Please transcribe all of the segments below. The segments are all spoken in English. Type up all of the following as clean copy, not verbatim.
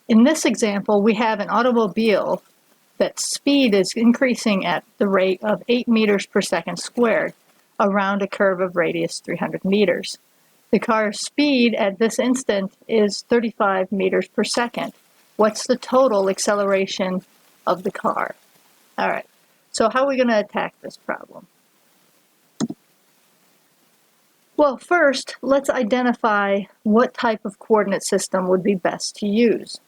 In this example, we have an automobile that speed is increasing at the rate of 8 meters per second squared around a curve of radius 300 meters. The car's speed at this instant is 35 meters per second. What's the total acceleration of the car? All right, so how are we going to attack this problem? Well, first, let's identify what type of coordinate system would be best to use.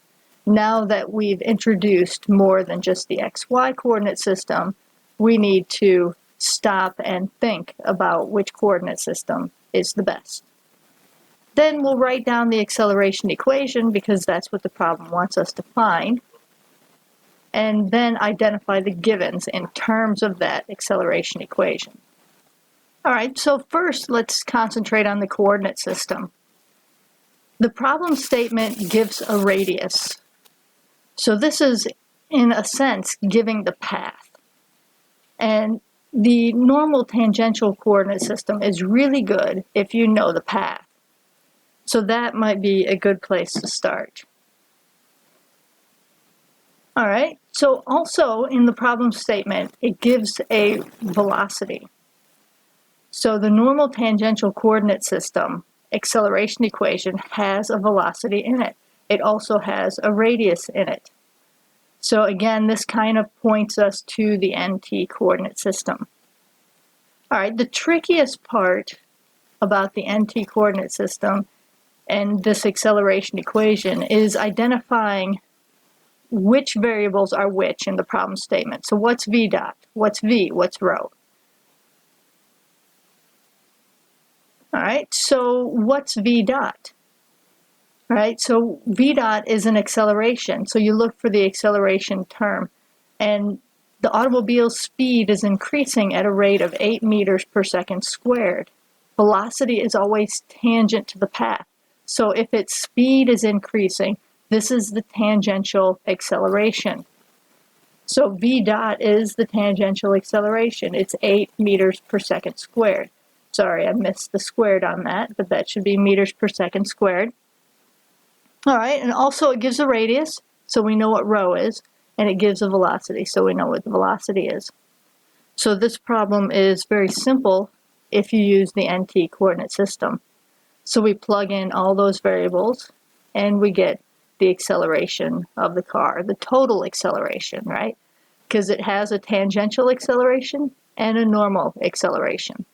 Now that we've introduced more than just the XY coordinate system, we need to stop and think about which coordinate system is the best. Then we'll write down the acceleration equation because that's what the problem wants us to find, and then identify the givens in terms of that acceleration equation. All right, so first let's concentrate on the coordinate system. The problem statement gives a radius. So this is, in a sense, giving the path. And the normal tangential coordinate system is really good if you know the path. So that might be a good place to start. All right, so also in the problem statement, it gives a velocity. So the normal tangential coordinate system acceleration equation has a velocity in it. It also has a radius in it. So again, this kind of points us to the NT coordinate system. All right, the trickiest part about the NT coordinate system and this acceleration equation is identifying which variables are which in the problem statement. So what's v dot? What's v? What's rho? All right, so what's v dot? All right, so v dot is an acceleration. So you look for the acceleration term. And the automobile's speed is increasing at a rate of 8 meters per second squared. Velocity is always tangent to the path. So if its speed is increasing, this is the tangential acceleration. So v dot is the tangential acceleration. It's 8 meters per second squared. Sorry, I missed the squared on that, but that should be meters per second squared. All right, and also it gives a radius, so we know what rho is, and it gives a velocity, so we know what the velocity is. So this problem is very simple if you use the NT coordinate system. So we plug in all those variables, and we get the acceleration of the car, the total acceleration, right? Because it has a tangential acceleration and a normal acceleration.